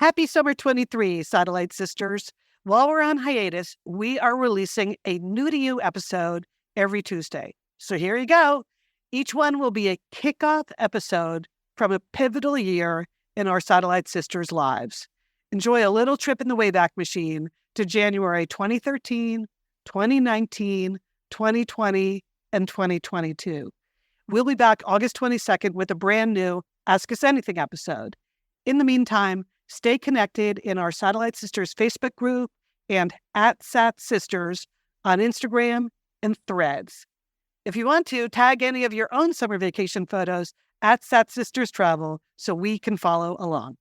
Happy Summer 23, Satellite Sisters. While we're on hiatus, we are releasing a new to you episode every Tuesday. So here you go. Each one will be a kickoff episode from a pivotal year in our Satellite Sisters' lives. Enjoy a little trip in the Wayback Machine to January 2013, 2019, 2020, and 2022. We'll be back August 22nd with a brand new Ask Us Anything episode. In the meantime, stay connected in our Satellite Sisters Facebook group and @SatSisters on Instagram and Threads. If you want to, tag any of your own summer vacation photos @SatSisters Travel so we can follow along.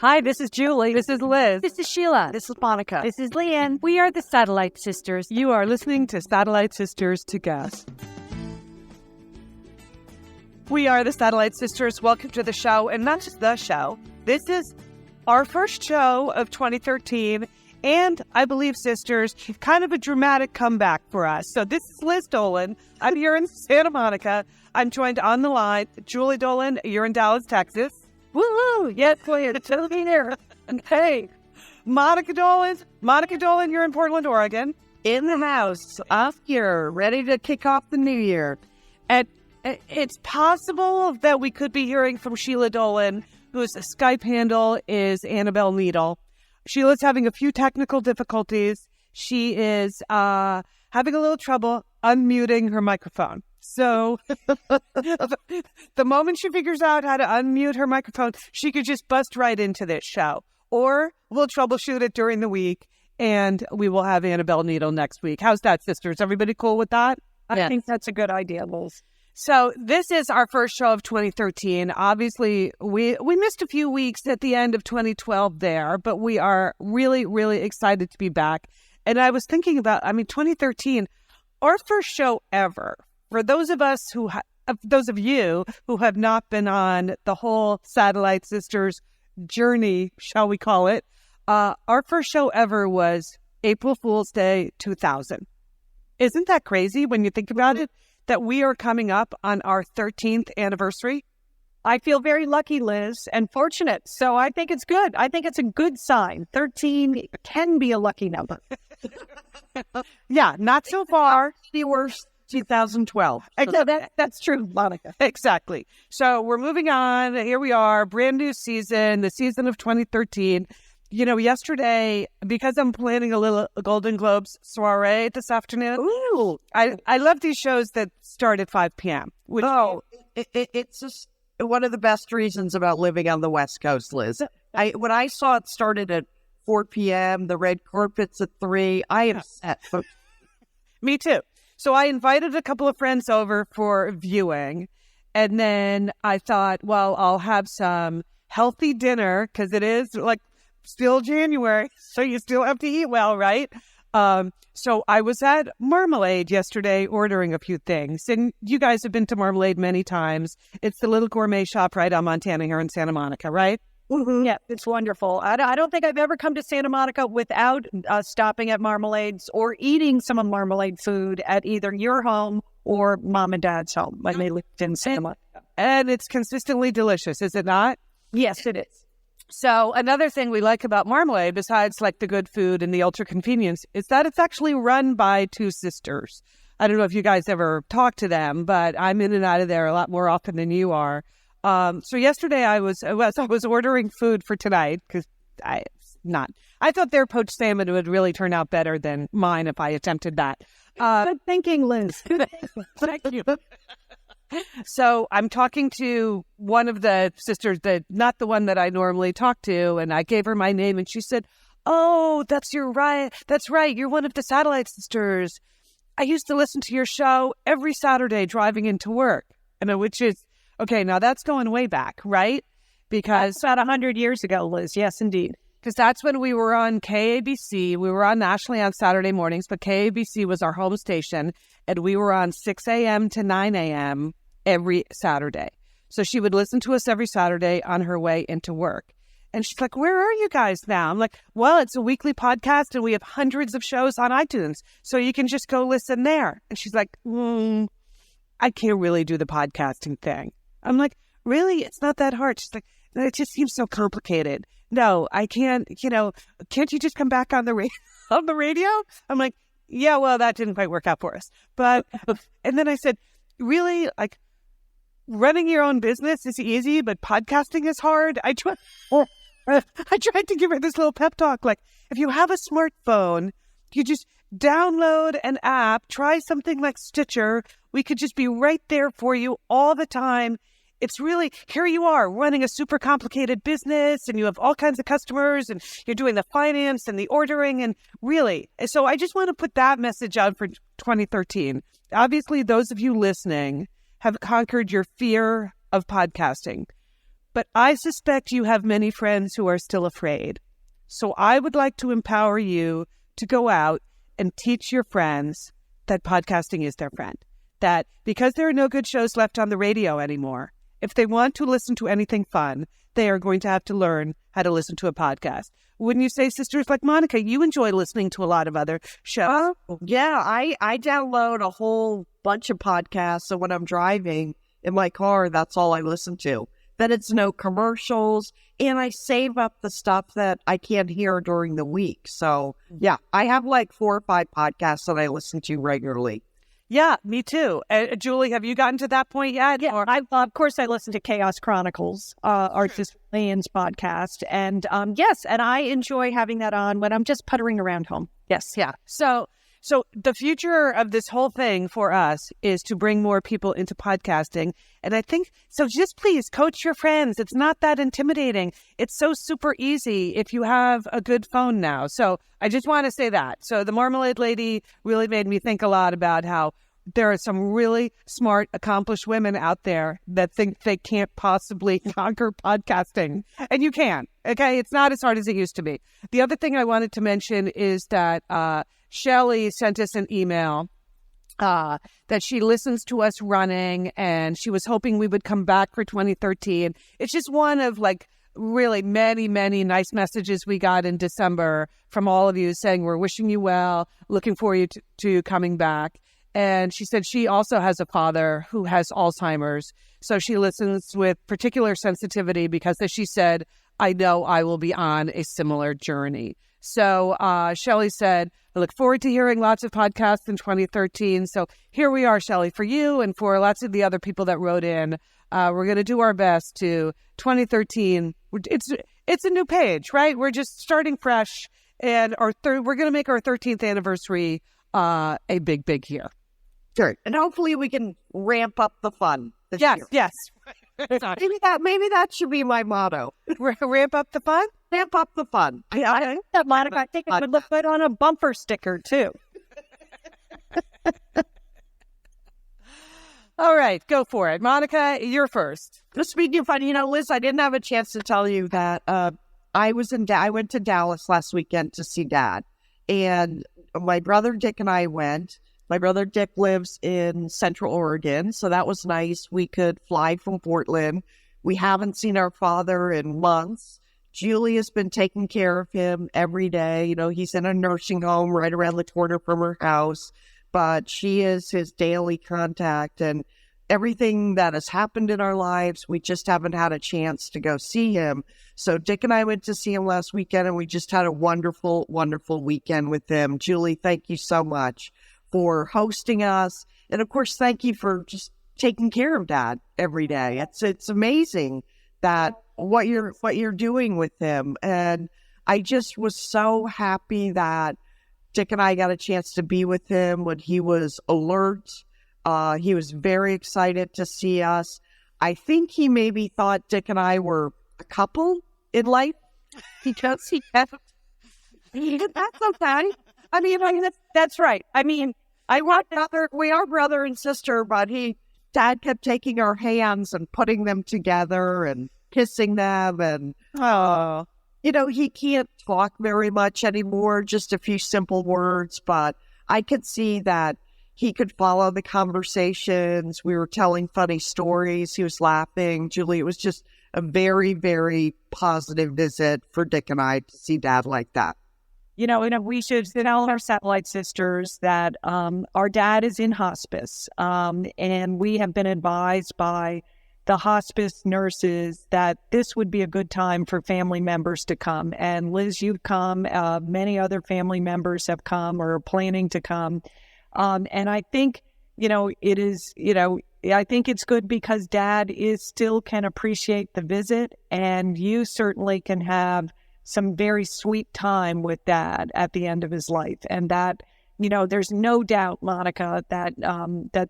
Hi, this is Julie. This is Liz. This is Sheila. This is Monica. This is Leanne. We are the Satellite Sisters. You are listening to Satellite Sisters to Gas. We are the Satellite Sisters. Welcome to the show, and not just the show. This is our first show of 2013, and I believe, sisters, kind of a dramatic comeback for us. So this is Liz Dolan. I'm here in Santa Monica. I'm joined on the line. Julie Dolan, you're in Dallas, Texas. Woo-hoo! Yes, please. Tell me there. Hey, Monica Dolan, you're in Portland, Oregon. In the house, up here, ready to kick off the new year. And it's possible that we could be hearing from Sheila Dolan, whose Skype handle is Annabelle Needle. Sheila's having a few technical difficulties. She is having a little trouble unmuting her microphone. So the moment she figures out how to unmute her microphone, she could just bust right into this show. Or we'll troubleshoot it during the week, and we will have Annabelle Needle next week. How's that, sisters? Everybody cool with that? I think that's a good idea, Liz. So this is our first show of 2013. Obviously, we missed a few weeks at the end of 2012 there, but we are really, really excited to be back. And I was thinking about, 2013, our first show ever. For those of us those of you who have not been on the whole Satellite Sisters journey, shall we call it, our first show ever was April Fool's Day 2000. Isn't that crazy when you think about it? That we are coming up on our 13th anniversary? I feel very lucky, Liz, and fortunate. So I think it's good. I think it's a good sign. 13 can be a lucky number. Yeah, not so far. The worst, 2012. So that's true, Monica. Exactly. So we're moving on. Here we are, brand new season, the season of 2013. You know, yesterday, because I'm planning a little Golden Globes soiree this afternoon. Ooh. I love these shows that start at 5 p.m. It's just one of the best reasons about living on the West Coast, Liz. When I saw it started at 4 p.m., the red carpet's at 3, I am set. Me too. So I invited a couple of friends over for viewing, and then I thought, well, I'll have some healthy dinner, because it is like still January, so you still have to eat well, right? So I was at Marmalade yesterday ordering a few things, and you guys have been to Marmalade many times. It's the little gourmet shop right on Montana here in Santa Monica, right? Mm-hmm. Yeah, it's wonderful. I don't think I've ever come to Santa Monica without stopping at Marmalade's or eating some of Marmalade food at either your home or mom and dad's home when they lived in Santa Monica. And it's consistently delicious, is it not? Yes, it is. So another thing we like about Marmalade, besides like the good food and the ultra convenience, is that it's actually run by two sisters. I don't know if you guys ever talk to them, but I'm in and out of there a lot more often than you are. So yesterday I was ordering food for tonight because I thought their poached salmon would really turn out better than mine if I attempted that. Good thinking, Liz. Thank you. So I'm talking to one of the sisters, not the one that I normally talk to, and I gave her my name, and she said, "Oh, that's right. You're one of the Satellite Sisters. I used to listen to your show every Saturday driving into work," and which is okay. Now that's going way back, right? Because that's about 100 years ago, Liz. Yes, indeed. Because that's when we were on KABC. We were on nationally on Saturday mornings, but KABC was our home station, and we were on 6 a.m. to 9 a.m. every Saturday. So she would listen to us every Saturday on her way into work. And she's like, "Where are you guys now?" I'm like, "Well, it's a weekly podcast, and we have hundreds of shows on iTunes, so you can just go listen there." And she's like, I can't really do the podcasting thing. I'm like, "Really? It's not that hard." She's like, It just seems so complicated. No, I can't, can't you just come back on the on the radio? I'm like, yeah, well, that didn't quite work out for us. But, and then I said, really, like, running your own business is easy, but podcasting is hard. I tried to give her this little pep talk. Like, if you have a smartphone, you just download an app, try something like Stitcher. We could just be right there for you all the time. It's really, here you are running a super complicated business and you have all kinds of customers and you're doing the finance and the ordering and really. So I just want to put that message out for 2013. Obviously, those of you listening have conquered your fear of podcasting, but I suspect you have many friends who are still afraid. So I would like to empower you to go out and teach your friends that podcasting is their friend, that because there are no good shows left on the radio anymore, if they want to listen to anything fun, they are going to have to learn how to listen to a podcast. Wouldn't you say, sisters like Monica, you enjoy listening to a lot of other shows? Yeah, I download a whole bunch of podcasts. So when I'm driving in my car, that's all I listen to. Then it's no commercials. And I save up the stuff that I can't hear during the week. So yeah, I have like 4 or 5 podcasts that I listen to regularly. Yeah, me too. Julie, have you gotten to that point yet? Yeah, of course I listen to Chaos Chronicles, Artist Lian's podcast. And yes, and I enjoy having that on when I'm just puttering around home. Yes. Yeah. So the future of this whole thing for us is to bring more people into podcasting. And I think, so just please coach your friends. It's not that intimidating. It's so super easy if you have a good phone now. So I just want to say that. So the Marmalade Lady really made me think a lot about how there are some really smart, accomplished women out there that think they can't possibly conquer podcasting. And you can. Okay. It's not as hard as it used to be. The other thing I wanted to mention is that Shelley sent us an email that she listens to us running and she was hoping we would come back for 2013. It's just one of like really many, many nice messages we got in December from all of you saying we're wishing you well, looking forward to coming back. And she said she also has a father who has Alzheimer's. So she listens with particular sensitivity because, as she said, I know I will be on a similar journey. So Shelley said, I look forward to hearing lots of podcasts in 2013. So here we are, Shelley, for you and for lots of the other people that wrote in. We're going to do our best to 2013. It's a new page, right? We're just starting fresh. And we're going to make our 13th anniversary a big, big year. Sure. And hopefully we can ramp up the fun this year. Yes. Maybe that should be my motto. Ramp up the fun? Ramp up the fun. I think that, Monica, I think it would look good on a bumper sticker, too. All right, go for it. Monica, you're first. Speaking of fun, Liz, I didn't have a chance to tell you that I went to Dallas last weekend to see Dad. And my brother Dick and I went. My brother Dick lives in Central Oregon, so that was nice. We could fly from Portland. We haven't seen our father in months. Julie has been taking care of him every day. He's in a nursing home right around the corner from her house, but she is his daily contact. And everything that has happened in our lives, we just haven't had a chance to go see him. So Dick and I went to see him last weekend, and we just had a wonderful, wonderful weekend with him. Julie, thank you so much for hosting us. And of course, thank you for just taking care of Dad every day. It's amazing that what you're doing with him. And I just was so happy that Dick and I got a chance to be with him when he was alert. He was very excited to see us. I think he maybe thought Dick and I were a couple in life because he kept. That's okay. I mean, that's right. I mean, we are brother and sister, but Dad kept taking our hands and putting them together and kissing them. And, he can't talk very much anymore, just a few simple words, but I could see that he could follow the conversations. We were telling funny stories. He was laughing. Julie, it was just a very, very positive visit for Dick and I to see Dad like that. We should tell our satellite sisters that our dad is in hospice, and we have been advised by the hospice nurses that this would be a good time for family members to come. And Liz, you've come. Many other family members have come or are planning to come. And I think, it is, I think it's good because Dad still can appreciate the visit, and you certainly can have some very sweet time with Dad at the end of his life. And that, there's no doubt, Monica, that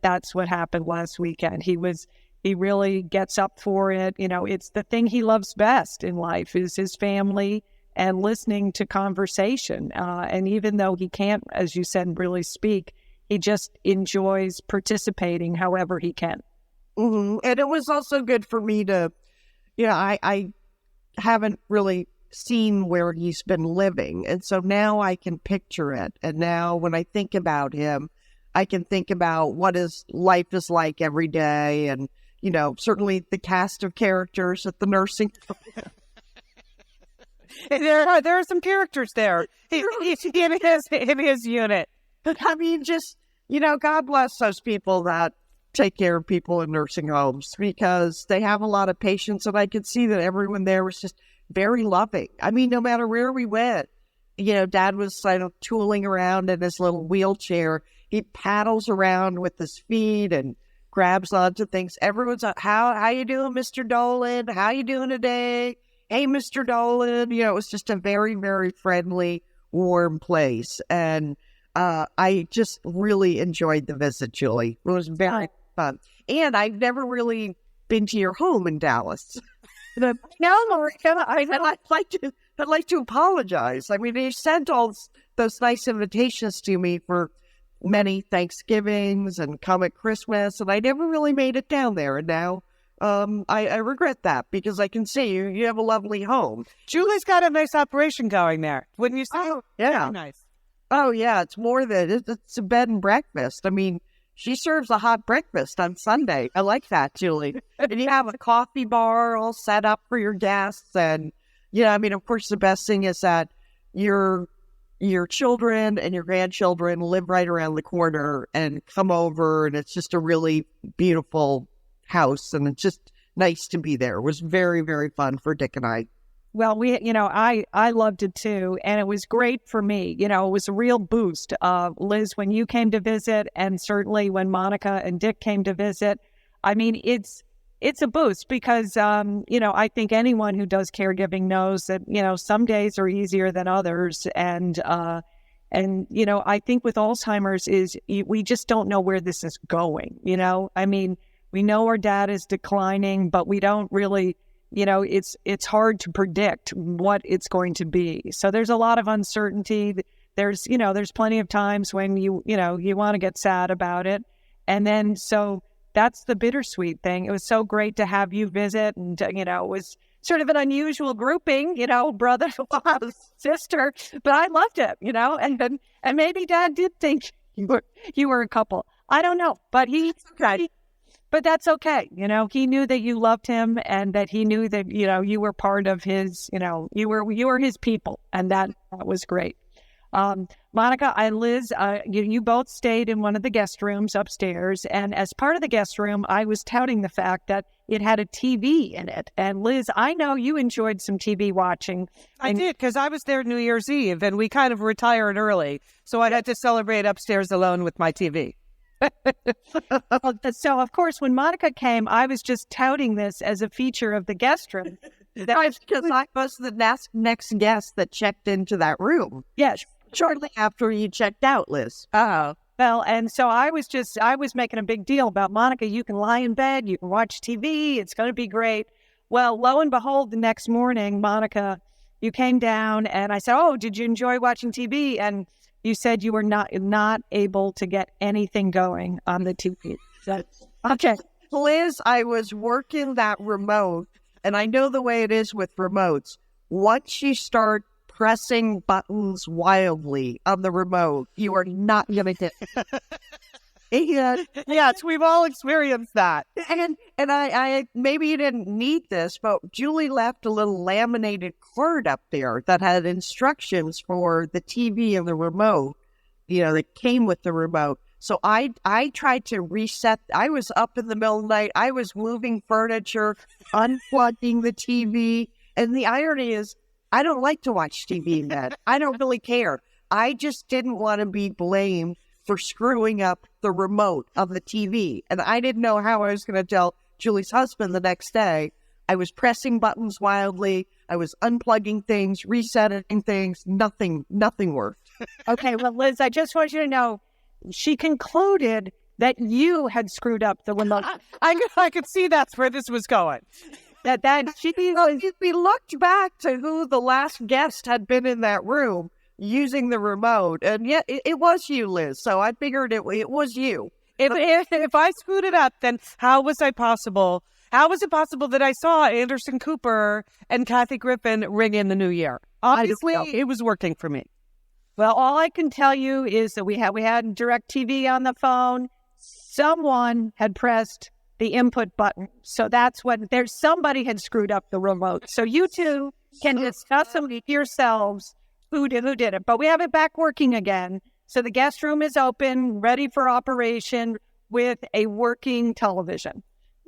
that's what happened last weekend. He really gets up for it. It's the thing he loves best in life is his family and listening to conversation. And even though he can't, as you said, really speak, he just enjoys participating however he can. Mm-hmm. And it was also good for me to, I haven't really seen where he's been living. And so now I can picture it. And now when I think about him, I can think about what his life is like every day. And, certainly the cast of characters at the nursing home. There are some characters there in his unit. I mean, just, God bless those people that take care of people in nursing homes because they have a lot of patience. And I could see that everyone there was just very loving. I mean, no matter where we went, Dad was tooling around in his little wheelchair. He paddles around with his feet and grabs onto things. Everyone's like, how you doing, Mr. Dolan? How you doing today? Hey, Mr. Dolan. It was just a very, very friendly, warm place. And I just really enjoyed the visit, Julie. It was very fun. And I've never really been to your home in Dallas. No, Marika, I'd like to apologize. I mean, they sent all those nice invitations to me for many Thanksgivings and come at Christmas, and I never really made it down there. And now I regret that because I can see you have a lovely home. Julie's got a nice operation going there. Wouldn't you say? Oh, yeah. Very nice. Oh, yeah. It's more than it's a bed and breakfast. I mean, she serves a hot breakfast on Sunday. I like that, Julie. And you have a coffee bar all set up for your guests. And, of course, the best thing is that your children and your grandchildren live right around the corner and come over. And it's just a really beautiful house. And it's just nice to be there. It was very, very fun for Dick and I. Well, I loved it too. And it was great for me. It was a real boost. Liz, when you came to visit, and certainly when Monica and Dick came to visit, I mean, it's a boost because, I think anyone who does caregiving knows that, some days are easier than others. And I think with Alzheimer's we just don't know where this is going. I mean, we know our dad is declining, but we don't really, it's hard to predict what it's going to be. So there's a lot of uncertainty. There's plenty of times when you want to get sad about it. And then, so that's the bittersweet thing. It was so great to have you visit, and, it was sort of an unusual grouping, brother, sister, but I loved it, and maybe Dad did think you were a couple. I don't know, but but that's okay. He knew that you loved him, and that he knew that, you were part of his, you were his people, and that was great. Monica and Liz, you both stayed in one of the guest rooms upstairs. And as part of the guest room, I was touting the fact that it had a TV in it. And Liz, I know you enjoyed some TV watching. I did, because I was there New Year's Eve, and we kind of retired early. So I had to celebrate upstairs alone with my TV. So, of course, when Monica came, I was just touting this as a feature of the guest room. Because I was the next guest that checked into that room. Yes. Shortly after you checked out, Liz. Oh. Well, and so I was making a big deal about, Monica, you can lie in bed, you can watch TV, it's going to be great. Well, lo and behold, the next morning, Monica, you came down and I said, oh, did you enjoy watching TV? And you said you were not able to get anything going on the TV. Okay. Liz, I was working that remote, and I know the way it is with remotes. Once you start pressing buttons wildly on the remote, you are not going to get Yes, we've all experienced that. And I maybe you didn't need this, but Julie left a little laminated card up there that had instructions for the TV and the remote, that came with the remote. So I tried to reset. I was up in the middle of the night. I was moving furniture, unplugging the TV. And the irony is, I don't like to watch TV in bed. I don't really care. I just didn't want to be blamed for screwing up the remote of the TV. And I didn't know how I was going to tell Julie's husband the next day. I was pressing buttons wildly. I was unplugging things, resetting things. Nothing worked. Okay, well, Liz, I just want you to know, she concluded that you had screwed up the remote. I could see that's where this was going. We looked back to who the last guest had been in that room using the remote, and yet it was you, Liz. So I figured it was you. If I screwed it up, then how was it possible that I saw Anderson Cooper and Kathy Griffin ring in the new year? Obviously, it was working for me. Well, all I can tell you is that we had DirecTV on the phone. Someone had pressed the input button. So that's when somebody had screwed up the remote. So you two can discuss among yourselves who did it. But we have it back working again. So the guest room is open, ready for operation with a working television.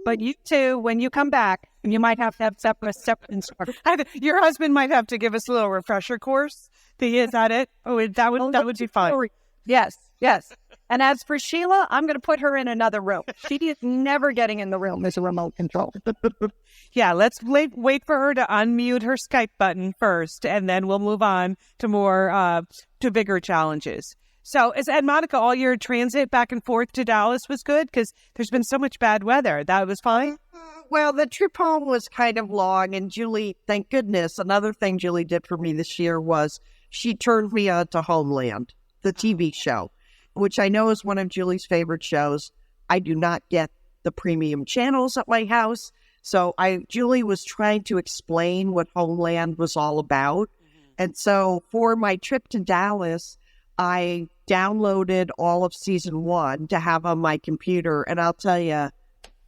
But you two, when you come back, you might have to have separate instructions. Your husband might have to give us a little refresher course. Is that it? Oh, that would be fun. Yes. And as for Sheila, I'm going to put her in another room. She is never getting in the room as a remote control. Yeah, let's wait for her to unmute her Skype button first, and then we'll move on to to bigger challenges. So, and Monica, all your transit back and forth to Dallas was good because there's been so much bad weather. That was fine? Well, the trip home was kind of long, and Julie, thank goodness, another thing Julie did for me this year was she turned me on to Homeland, the TV show, which I know is one of Julie's favorite shows. I do not get the premium channels at my house. So Julie was trying to explain what Homeland was all about. And so for my trip to Dallas, I downloaded all of season 1 to have on my computer. And I'll tell you,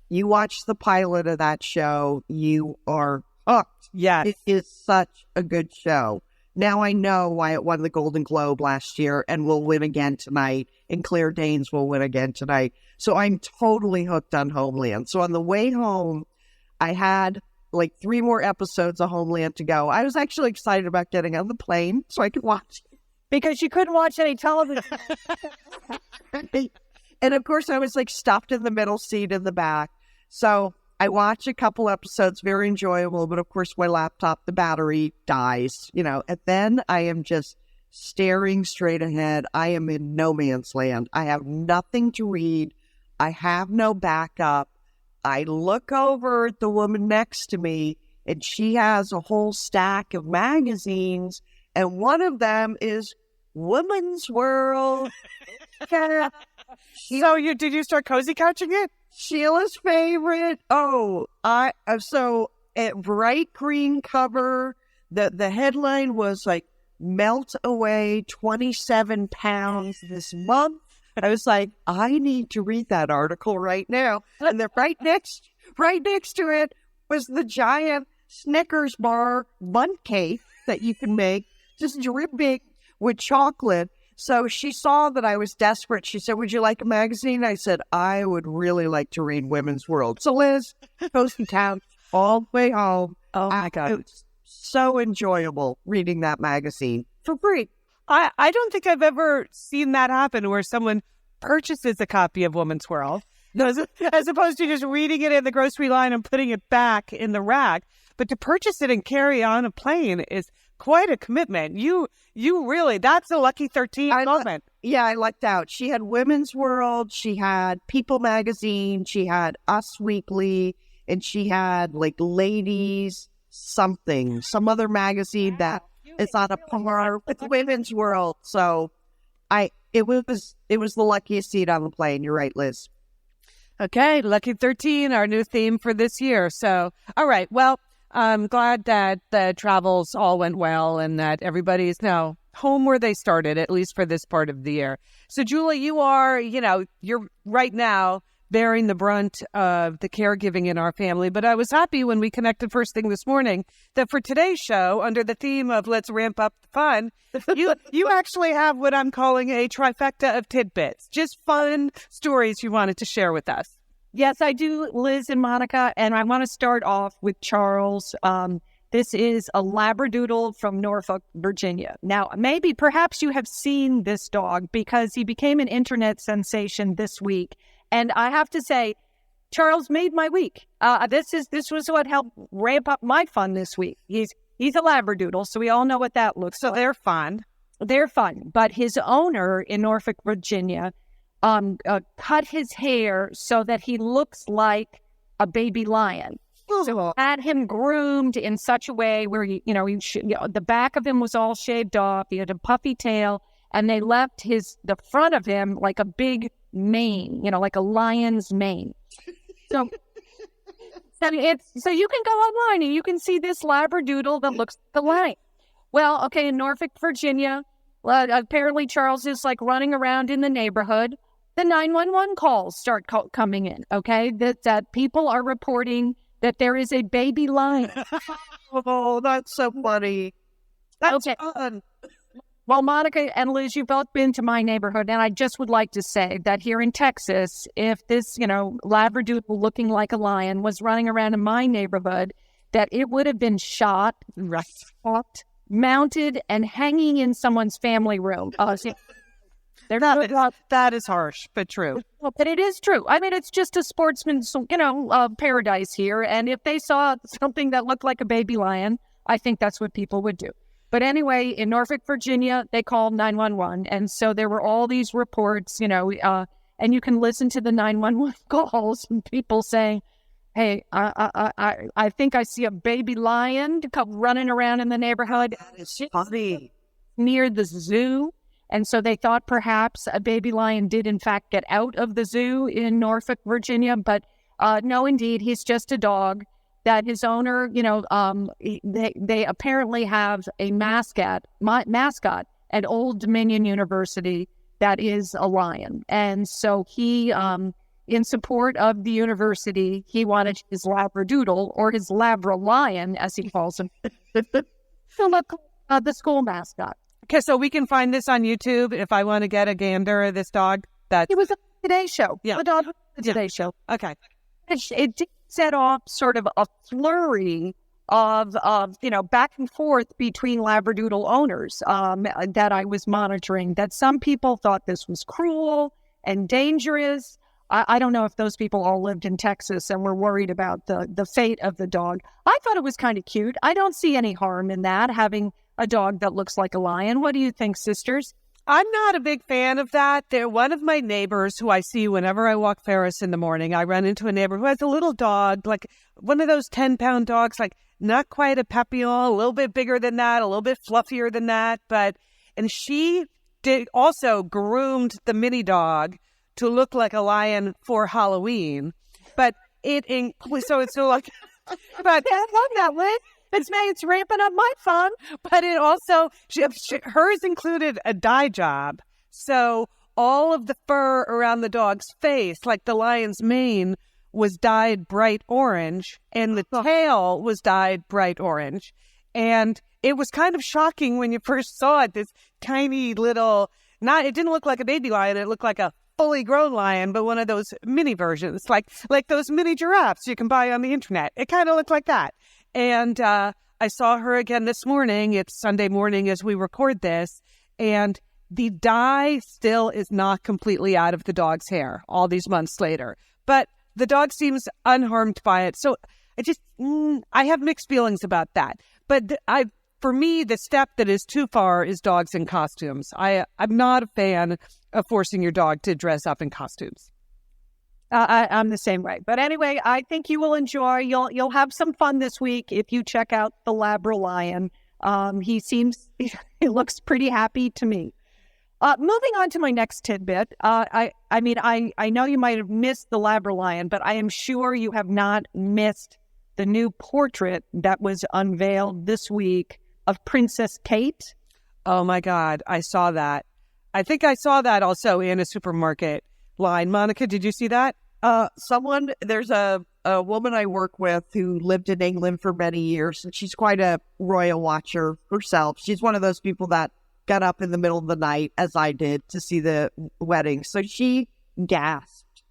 you watch the pilot of that show, you are hooked. Yes. It is such a good show. Now I know why it won the Golden Globe last year and will win again tonight. And Claire Danes will win again tonight. So I'm totally hooked on Homeland. So on the way home, I had like 3 more episodes of Homeland to go. I was actually excited about getting on the plane so I could watch it. Because you couldn't watch any television. And of course, I was like stuffed in the middle seat in the back. So I watched a couple episodes, very enjoyable. But of course, my laptop, the battery dies, and then I am just staring straight ahead. I am in no man's land. I have nothing to read. I have no backup. I look over at the woman next to me, and she has a whole stack of magazines, and one of them is Women's World. So did you start cozy couching it? Sheila's favorite. So a bright green cover. The headline was like, melt away 27 pounds this month. I was like, I need to read that article right now. And then right next to it was the giant Snickers bar bun cake that you can make, just dripping with chocolate. So she saw that I was desperate. She said, would you like a magazine? I said, I would really like to read Women's World. So Liz goes to town all the way home. Oh my God. It was so enjoyable reading that magazine for free. I don't think I've ever seen that happen where someone purchases a copy of Women's World as opposed to just reading it in the grocery line and putting it back in the rack. But to purchase it and carry on a plane is quite a commitment. You really, that's a lucky 13 moment. I lucked out. She had Women's World, she had People Magazine, she had Us Weekly, and she had like Ladies something, some other magazine that is on a par with Women's World. So it was the luckiest seat on the plane. You're right, Liz. Okay, lucky 13, our new theme for this year. So, all right, well, I'm glad that the travels all went well and that everybody's now home where they started, at least for this part of the year. So, Julie, you're right now bearing the brunt of the caregiving in our family. But I was happy when we connected first thing this morning that for today's show, under the theme of let's ramp up the fun, you actually have what I'm calling a trifecta of tidbits, just fun stories you wanted to share with us. Yes, I do, Liz and Monica, and I want to start off with Charles. This is a Labradoodle from Norfolk, Virginia. Now, perhaps you have seen this dog because he became an internet sensation this week. And I have to say, Charles made my week. This was what helped ramp up my fun this week. He's a Labradoodle, so we all know what that looks like. So they're fun. They're fun. But his owner in Norfolk, Virginia, cut his hair so that he looks like a baby lion. So had him groomed in such a way where the back of him was all shaved off. He had a puffy tail, and they left the front of him like a big mane, like a lion's mane. So, so you can go online and you can see this Labradoodle that looks like a lion. Well, okay, in Norfolk, Virginia, apparently Charles is like running around in the neighborhood. The 911 calls start coming in. Okay, that people are reporting that there is a baby lion. Oh, that's so funny. That's fun. Well, Monica and Liz, you've both been to my neighborhood, and I just would like to say that here in Texas, if this, Labradoodle looking like a lion was running around in my neighborhood, that it would have been shot, mounted, and hanging in someone's family room. That is harsh, but true. But it is true. I mean, it's just a sportsman's, paradise here. And if they saw something that looked like a baby lion, I think that's what people would do. But anyway, in Norfolk, Virginia, they called 911. And so there were all these reports, and you can listen to the 911 calls and people saying, hey, I think I see a baby lion running around in the neighborhood. That is funny. Near the zoo. And so they thought perhaps a baby lion did, in fact, get out of the zoo in Norfolk, Virginia. But no, indeed, he's just a dog that his owner, they apparently have a mascot at Old Dominion University that is a lion. And so he, in support of the university, he wanted his Labradoodle, or his Labra lion, as he calls him, to look the school mascot. Okay, so we can find this on YouTube if I want to get a gander of this dog. It was a Today Show. Yeah. The dog was the Today Show. Okay. It did set off sort of a flurry of back and forth between Labradoodle owners that I was monitoring, that some people thought this was cruel and dangerous. I don't know if those people all lived in Texas and were worried about the fate of the dog. I thought it was kind of cute. I don't see any harm in that, having a dog that looks like a lion. What do you think, sisters? I'm not a big fan of that. They're one of my neighbors who I see whenever I walk Ferris in the morning. I run into a neighbor who has a little dog, like one of those 10-pound dogs, like not quite a Papillon, a little bit bigger than that, a little bit fluffier than that. And she also groomed the mini dog to look like a lion for Halloween. But so it's like, but I love that, Liz. It's ramping up my fun. But it also, hers included a dye job. So all of the fur around the dog's face, like the lion's mane, was dyed bright orange, and the tail was dyed bright orange. And it was kind of shocking when you first saw it, this tiny little, it didn't look like a baby lion, it looked like a fully grown lion, but one of those mini versions, like those mini giraffes you can buy on the internet. It kind of looked like that. And I saw her again this morning. It's Sunday morning as we record this. And the dye still is not completely out of the dog's hair all these months later. But the dog seems unharmed by it. So I have mixed feelings about that. But for me, the step that is too far is dogs in costumes. I'm not a fan of forcing your dog to dress up in costumes. I'm the same way. But anyway, I think you will enjoy. You'll have some fun this week if you check out the Labra lion. He looks pretty happy to me. Moving on to my next tidbit. I know you might have missed the Labra lion, but I am sure you have not missed the new portrait that was unveiled this week of Princess Kate. Oh my God, I saw that. I think I saw that also in a supermarket line. Monica, did you see that? There's a woman I work with who lived in England for many years, and she's quite a royal watcher herself. She's one of those people that got up in the middle of the night, as I did, to see the wedding. So she gasped.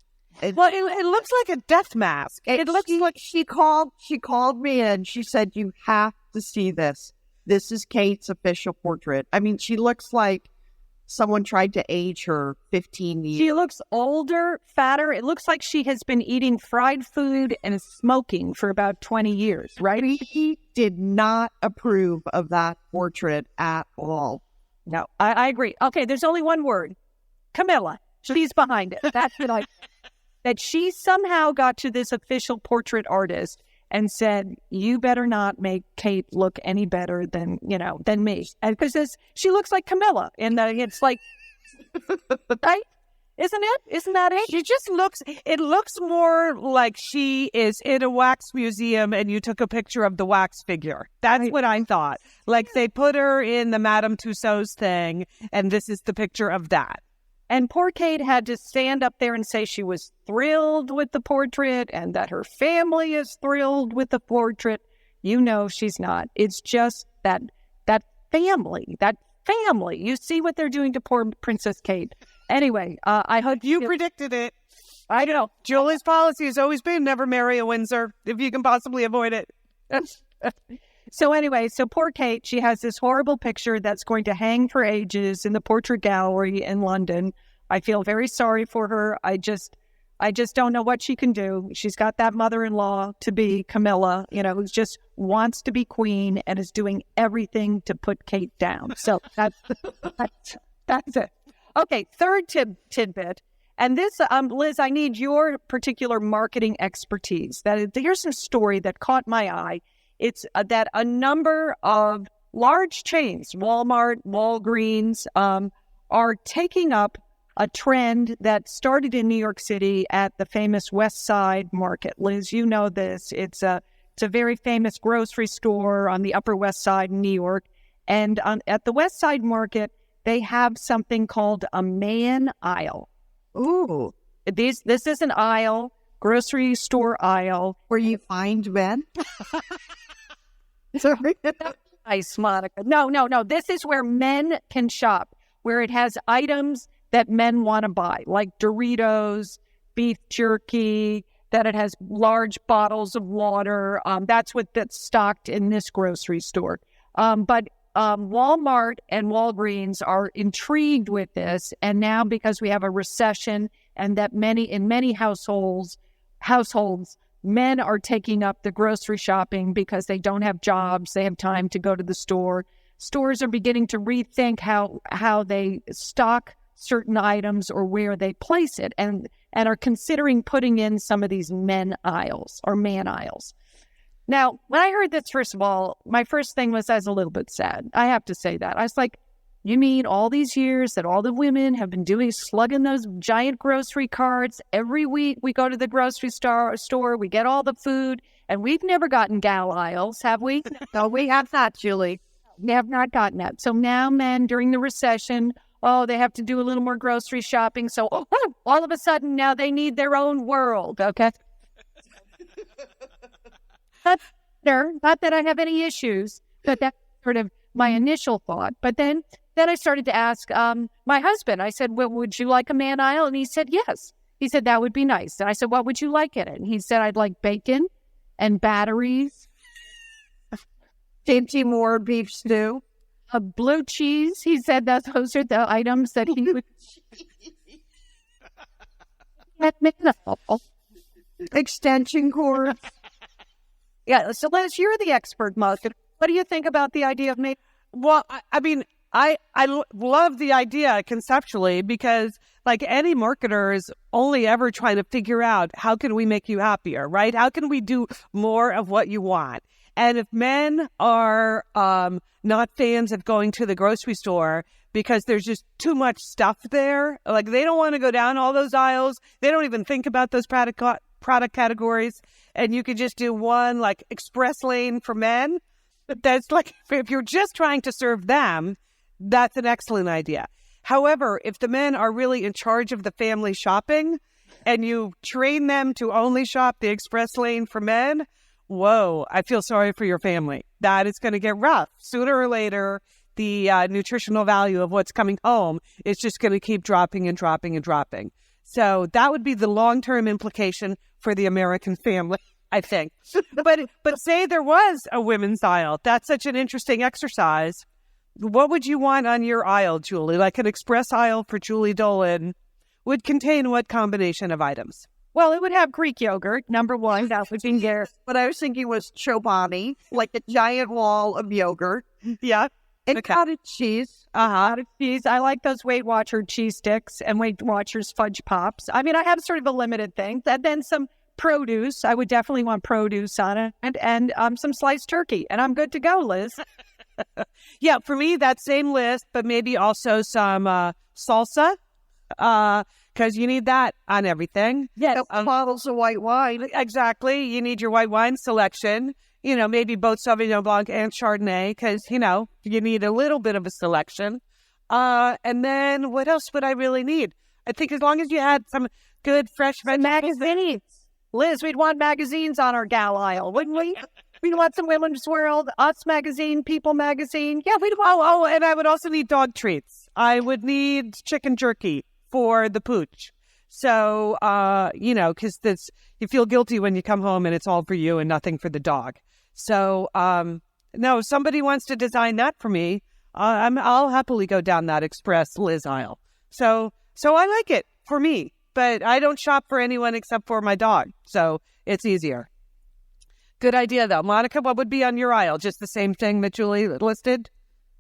Well, it looks like a death mask. It looks like she called me and she said, "You have to see this. This is Kate's official portrait." I mean, she looks like someone tried to age her 15 years. She looks older, fatter. It looks like she has been eating fried food and smoking for about 20 years, right? He did not approve of that portrait at all. No, I agree. Okay, there's only one word. Camilla. She's behind it. That's what that she somehow got to this official portrait artist and said, "You better not make Kate look any better than me." And because she looks like Camilla. And it's like, right? Isn't it? Isn't that it? She just it looks more like she is in a wax museum and you took a picture of the wax figure. That's what I thought. Like they put her in the Madame Tussauds thing and this is the picture of that. And poor Kate had to stand up there and say she was thrilled with the portrait and that her family is thrilled with the portrait. You know she's not. It's just that family. You see what they're doing to poor Princess Kate. Anyway, I hope you predicted it. I know. Julie's policy has always been never marry a Windsor if you can possibly avoid it. So anyway, poor Kate, she has this horrible picture that's going to hang for ages in the portrait gallery in London. I feel very sorry for her. I just don't know what she can do. She's got that mother-in-law to be, Camilla, who just wants to be queen and is doing everything to put Kate down. So that's it. Okay, third tidbit. And this, Liz, I need your particular marketing expertise. Here's a story that caught my eye. It's that a number of large chains, Walmart, Walgreens, are taking up a trend that started in New York City at the famous West Side Market. Liz, you know this. It's a very famous grocery store on the Upper West Side in New York. And at the West Side Market, they have something called a man aisle. Ooh. This is an aisle, grocery store aisle. Where you find men? Sorry. Nice, Monica. No. This is where men can shop, where it has items that men want to buy, like Doritos, beef jerky, that it has large bottles of water. That's stocked in this grocery store. But Walmart and Walgreens are intrigued with this. And now because we have a recession and that in many households, men are taking up the grocery shopping because they don't have jobs. They have time to go to the store. Stores are beginning to rethink how they stock certain items or where they place it and are considering putting in some of these men aisles or man aisles. Now, when I heard this, first of all, my first thing was I was a little bit sad. I have to say that. I was like, you mean all these years that all the women have been slugging those giant grocery carts? Every week we go to the grocery store, we get all the food, and we've never gotten gal aisles, have we? No, we have not, Julie. We have not gotten that. So now men, during the recession, they have to do a little more grocery shopping. So all of a sudden now they need their own world, okay? Not that I have any issues, but that's sort of my initial thought. But then I started to ask my husband. I said, well, would you like a man aisle? And he said, yes. He said, that would be nice. And I said, what would you like in it? And he said, I'd like bacon and batteries. Dainty Moore beef stew. Blue cheese. He said that those are the items that he would. Extension cords. Yeah. So Liz, you're the expert, Monica. What do you think about the idea of me? Well, I love the idea conceptually because like any marketer is only ever trying to figure out how can we make you happier, right? How can we do more of what you want? And if men are not fans of going to the grocery store because there's just too much stuff there, like they don't want to go down all those aisles. They don't even think about those product categories. And you could just do one like express lane for men. That's like, if you're just trying to serve them, that's an excellent idea. However, if the men are really in charge of the family shopping, and you train them to only shop the express lane for men, whoa, I feel sorry for your family. That is going to get rough. Sooner or later, the nutritional value of what's coming home is just going to keep dropping and dropping and dropping. So that would be the long-term implication for the American family, I think. But say there was a women's aisle. That's such an interesting exercise. What would you want on your aisle, Julie? Like an express aisle for Julie Dolan would contain what combination of items? Well, it would have Greek yogurt, number one. That would be there. What I was thinking was chobani, like a giant wall of yogurt. Yeah. And cottage cheese. Cottage cheese. I like those Weight Watcher cheese sticks and Weight Watchers fudge pops. I mean, I have sort of a limited thing. And then some produce. I would definitely want produce on it. And some sliced turkey. And I'm good to go, Liz. Yeah, for me, that same list, but maybe also some salsa, because you need that on everything. Yes. Bottles of white wine. Exactly. You need your white wine selection. Maybe both Sauvignon Blanc and Chardonnay, because, you need a little bit of a selection. And then what else would I really need? I think as long as you had some good, fresh magazines. Liz, we'd want magazines on our gal aisle, wouldn't we? We'd want some Women's World, Us Magazine, People Magazine. Yeah, we'd want... Oh, and I would also need dog treats. I would need chicken jerky for the pooch. So, because you feel guilty when you come home and it's all for you and nothing for the dog. So, no, if somebody wants to design that for me, I'll happily go down that Express Liz aisle. So I like it for me, but I don't shop for anyone except for my dog. So it's easier. Good idea, though. Monica, what would be on your aisle? Just the same thing that Julie listed?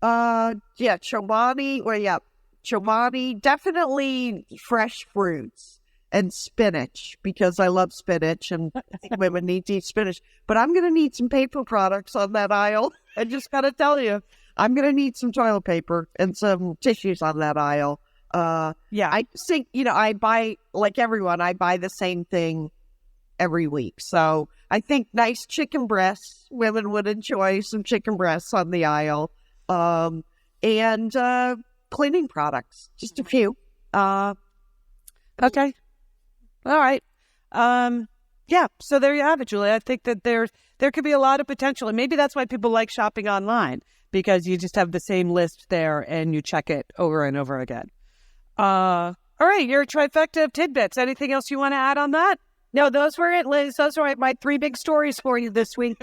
Chobani. Well, yeah, chobani. Definitely fresh fruits and spinach, because I love spinach and I think women need to eat spinach. But I'm going to need some paper products on that aisle. I just got to tell you, I'm going to need some toilet paper and some tissues on that aisle. Yeah. I think, I buy, like everyone, I buy the same thing every week. So I think nice chicken breasts, women would enjoy some chicken breasts on the aisle. And cleaning products, just a few. Okay. All right. Yeah. So there you have it, Julie. I think that there could be a lot of potential, and maybe that's why people like shopping online, because you just have the same list there and you check it over and over again. All right. Your trifecta of tidbits. Anything else you want to add on that? No, those were it, Liz. Those were my 3 big stories for you this week.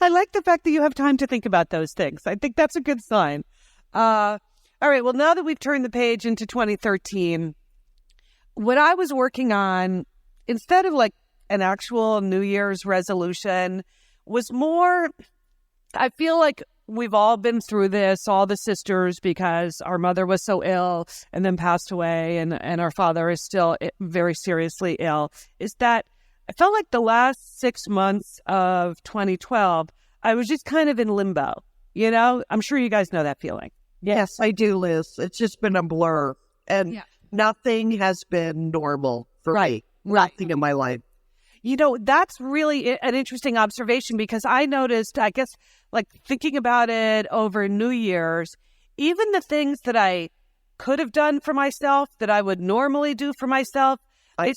I like the fact that you have time to think about those things. I think that's a good sign. All right. Well, now that we've turned the page into 2013, what I was working on, instead of like an actual New Year's resolution, was more, I feel like we've all been through this, all the sisters, because our mother was so ill and then passed away, and our father is still very seriously ill, is that I felt like the last 6 months of 2012, I was just kind of in limbo. I'm sure you guys know that feeling. Yes, I do, Liz. It's just been a blur, and nothing has been normal for me. Nothing in my life. That's really an interesting observation, because I noticed, I guess, like thinking about it over New Year's, even the things that I could have done for myself, that I would normally do for myself, I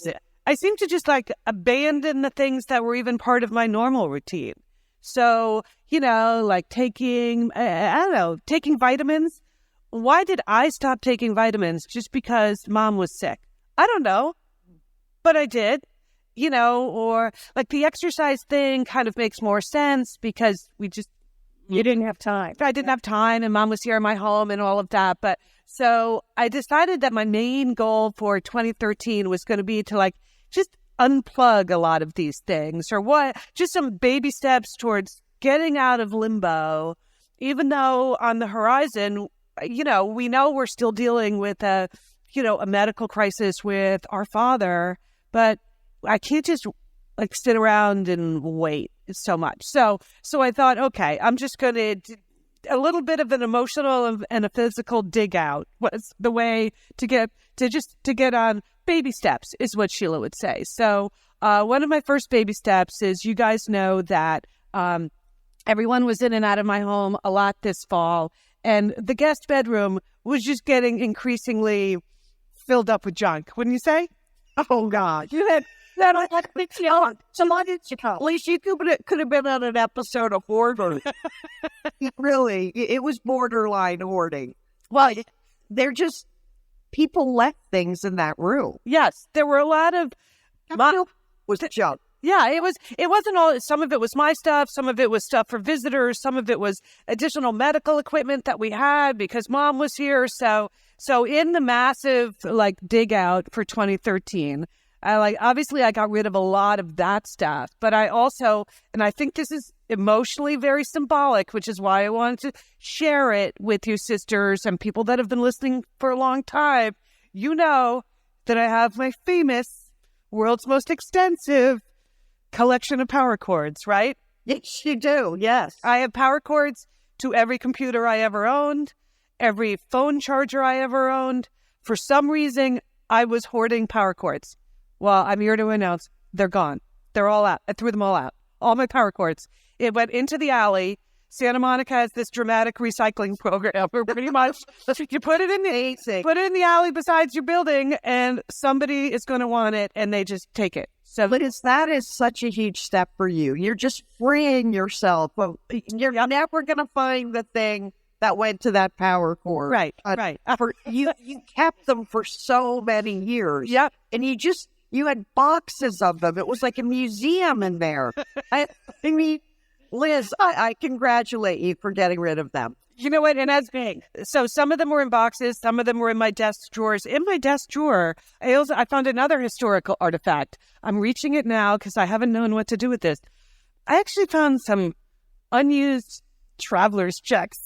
seem to just like abandon the things that were even part of my normal routine. So, like taking vitamins. Why did I stop taking vitamins? Just because mom was sick? I don't know, but I did. Or like the exercise thing kind of makes more sense because you didn't have time. I didn't have time, and mom was here in my home and all of that. But so I decided that my main goal for 2013 was going to be to like just unplug a lot of these things, or just some baby steps towards getting out of limbo, even though on the horizon, we know we're still dealing with a medical crisis with our father, but I can't just like sit around and wait so much. So I thought, okay, I'm just going to a little bit of an emotional and a physical dig out was the way to get on baby steps, is what Sheila would say. So one of my first baby steps is, you guys know that everyone was in and out of my home a lot this fall, and the guest bedroom was just getting increasingly filled up with junk, wouldn't you say? Oh, God. You had that on At least you could have been on an episode of Hoarder. Really, it was borderline hoarding. Well, they're just, people left things in that room. Yes, there were a lot of Was junk. Yeah, it wasn't all, some of it was my stuff, some of it was stuff for visitors, some of it was additional medical equipment that we had because mom was here. So in the massive like dig out for 2013, obviously I got rid of a lot of that stuff, but I also, and I think this is emotionally very symbolic, which is why I wanted to share it with you sisters and people that have been listening for a long time. You know that I have my famous world's most extensive collection of power cords, right? Yes, you do. Yes. I have power cords to every computer I ever owned, every phone charger I ever owned. For some reason, I was hoarding power cords. Well, I'm here to announce they're gone. They're all out. I threw them all out. All my power cords. It went into the alley. Santa Monica has this dramatic recycling program where pretty much you put it in the alley besides your building and somebody is going to want it and they just take it. So Liz, that is such a huge step for you. You're just freeing yourself. But you're never going to find the thing that went to that power cord. Right, right. For you kept them for so many years. Yep. And you had boxes of them. It was like a museum in there. I mean, Liz, I congratulate you for getting rid of them. You know what? And that's big. So some of them were in boxes. Some of them were in my desk drawers. In my desk drawer, I found another historical artifact. I'm reaching it now because I haven't known what to do with this. I actually found some unused traveler's checks.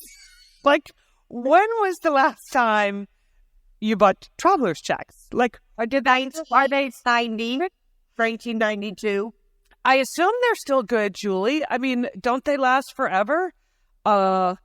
Like, when was the last time you bought traveler's checks? Like, Are they 1992? I assume they're still good, Julie. I mean, don't they last forever? I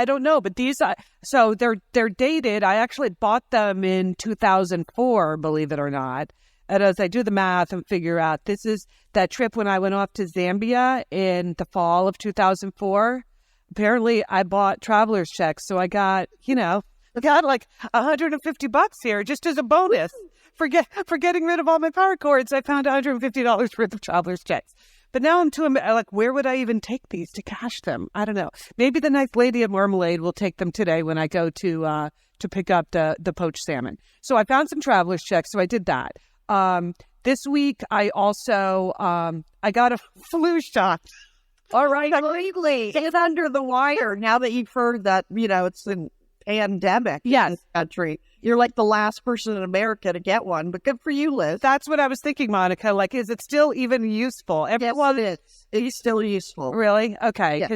don't know, but these, so they're dated. I actually bought them in 2004, believe it or not. And as I do the math and figure out, this is that trip when I went off to Zambia in the fall of 2004. Apparently, I bought traveler's checks, so I got like $150 here just as a bonus for getting rid of all my power cords. I found $150 worth of traveler's checks. But now I'm like, where would I even take these to cash them? I don't know. Maybe the nice lady of Marmalade will take them today when I go to pick up the poached salmon. So I found some traveler's checks, so I did that. This week I also I got a flu shot. All right, completely. Get under the wire now that you've heard that, it's a pandemic in this country. You're like the last person in America to get one, but good for you, Liz. That's what I was thinking, Monica. Like, is it still even useful? Yes, it is. It's still useful. Really? Okay.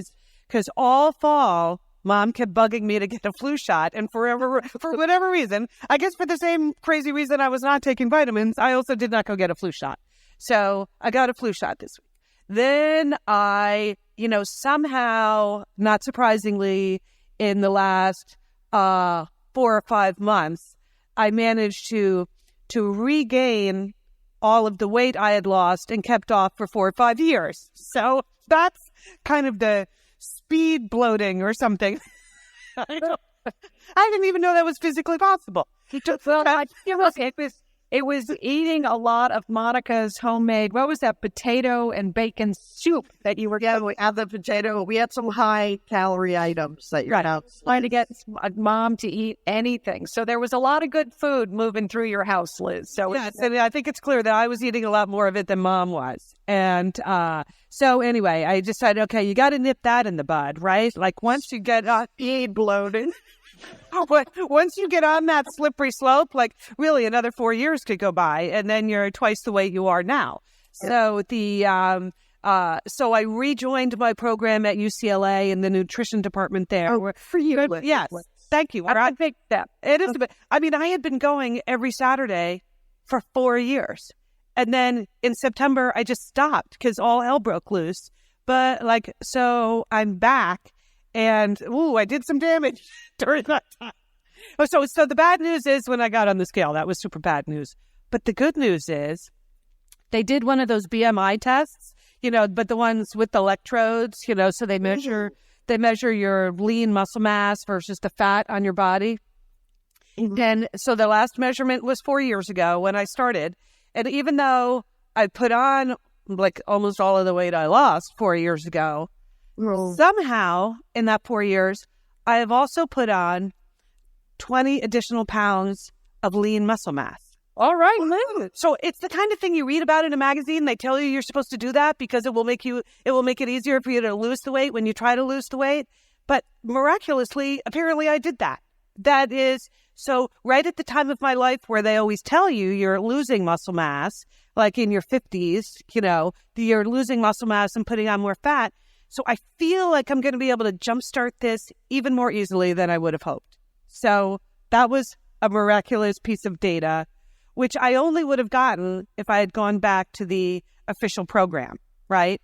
Because all fall, Mom kept bugging me to get a flu shot. And for whatever reason, I guess for the same crazy reason I was not taking vitamins, I also did not go get a flu shot. So I got a flu shot this week. Then I, somehow, not surprisingly, in the last 4 or 5 months, I managed to regain all of the weight I had lost and kept off for 4 or 5 years. So that's kind of the speed bloating or something. I didn't even know that was physically possible. It was eating a lot of Monica's homemade, what was that, potato and bacon soup that you were Yeah, we had the potato. We had some high-calorie items that you're trying to get Mom to eat anything. So there was a lot of good food moving through your house, Liz. So yes, and I think it's clear that I was eating a lot more of it than Mom was. And so anyway, I decided, okay, you got to nip that in the bud, right? Like once you get speed bloated. Once you get on that slippery slope, like really another 4 years could go by and then you're twice the weight you are now. So so I rejoined my program at UCLA in the nutrition department there. Oh, for you. Yes. Thank you. That's a big step. It is. I mean, I had been going every Saturday for 4 years. And then in September, I just stopped because all hell broke loose. But so I'm back. And, I did some damage during that time. So the bad news is when I got on the scale, that was super bad news. But the good news is they did one of those BMI tests, but the ones with the electrodes, so they measure your lean muscle mass versus the fat on your body. And so the last measurement was 4 years ago when I started. And even though I put on like almost all of the weight I lost 4 years ago, somehow in that 4 years, I have also put on 20 additional pounds of lean muscle mass. All right. So it's the kind of thing you read about in a magazine. They tell you you're supposed to do that because it will make it easier for you to lose the weight when you try to lose the weight. But miraculously, apparently I did that. That is, so right at the time of my life where they always tell you you're losing muscle mass, like in your 50s, you're losing muscle mass and putting on more fat. So I feel like I'm going to be able to jumpstart this even more easily than I would have hoped. So that was a miraculous piece of data, which I only would have gotten if I had gone back to the official program, right?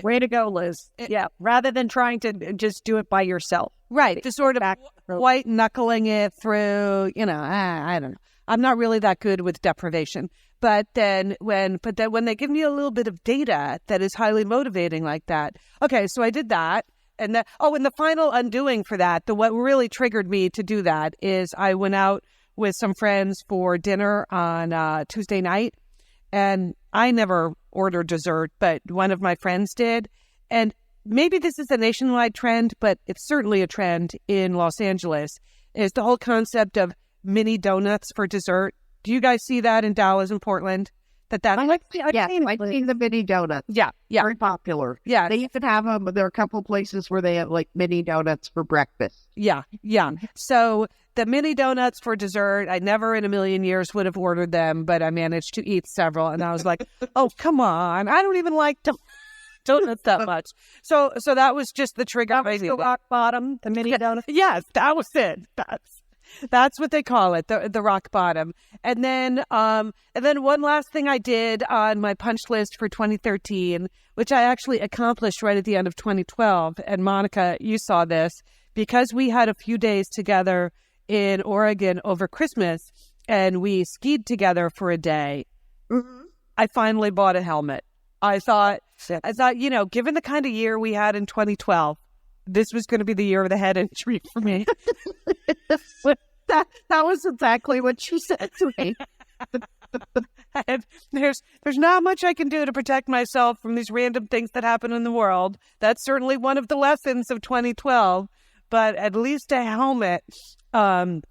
Way to go, Liz. Yeah. Rather than trying to just do it by yourself. Right. To sort of white knuckling it through, I don't know. I'm not really that good with deprivation. But then when they give me a little bit of data that is highly motivating like that. Okay, so I did that. And and the final undoing for that, what really triggered me to do that is I went out with some friends for dinner on Tuesday night. And I never ordered dessert, but one of my friends did. And maybe this is a nationwide trend, but it's certainly a trend in Los Angeles, is the whole concept of mini donuts for dessert. Do you guys see that in Dallas and Portland? I've seen the mini donuts. Yeah. Very popular. Yeah. They even have them. There are a couple places where they have like mini donuts for breakfast. Yeah. So the mini donuts for dessert, I never in a million years would have ordered them, but I managed to eat several. And I was like, oh, come on. I don't even like donuts that much. So that was just the trigger. That was the rock bottom, the mini donut. Yes, that was it. That's what they call it, the rock bottom. And then one last thing I did on my punch list for 2013, which I actually accomplished right at the end of 2012. And Monica, you saw this, because we had a few days together in Oregon over Christmas and we skied together for a day. Mm-hmm. I finally bought a helmet. I thought, given the kind of year we had in 2012, this was going to be the year of the head injury for me. that was exactly what she said to me. And there's not much I can do to protect myself from these random things that happen in the world. That's certainly one of the lessons of 2012. But at least a helmet when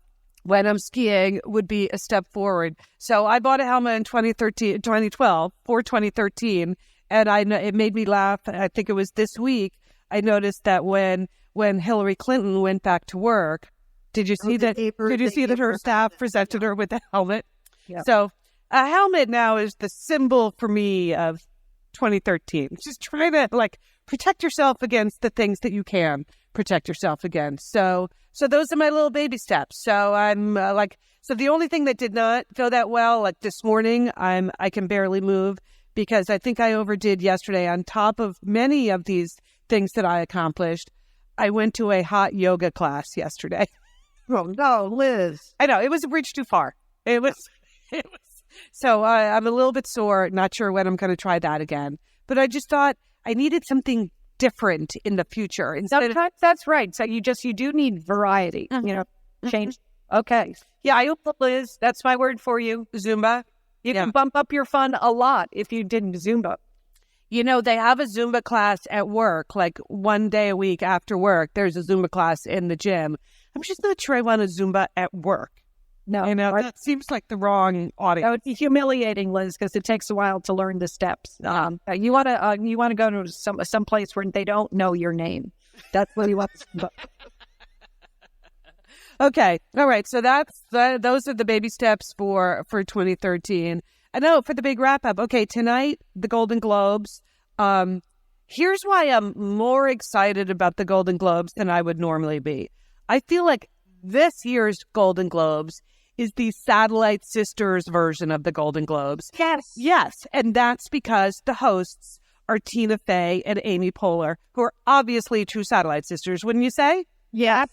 I'm skiing would be a step forward. So I bought a helmet in 2012 for 2013, and it made me laugh. I think it was this week. I noticed that when Hillary Clinton went back to work, did you see that her staff presented her with a helmet? Yep. So a helmet now is the symbol for me of 2013. Just trying to protect yourself against the things that you can protect yourself against. So those are my little baby steps. So I'm so the only thing that did not go that well, this morning, I can barely move because I think I overdid yesterday. On top of many of these things that I accomplished, I went to a hot yoga class yesterday. Oh no, Liz! I know it was a bridge too far. It was. So I'm a little bit sore. Not sure when I'm going to try that again. But I just thought I needed something different in the future. Sometimes that's right. So you do need variety. Change. Okay. Yeah, I hope, Liz, that's my word for you. Zumba. You can bump up your fun a lot if you didn't Zumba. They have a Zumba class at work, one day a week after work. There's a Zumba class in the gym. I'm just not sure I want a Zumba at work. No. That seems like the wrong audience. That would be humiliating, Liz, because it takes a while to learn the steps. You want to go to some place where they don't know your name. That's what you want. Okay. All right. So those are the baby steps for 2013. I know for the big wrap up. Okay. Tonight, the Golden Globes. Here's why I'm more excited about the Golden Globes than I would normally be. I feel like this year's Golden Globes is the Satellite Sisters version of the Golden Globes. Yes. And that's because the hosts are Tina Fey and Amy Poehler, who are obviously true Satellite Sisters, wouldn't you say? Yeah.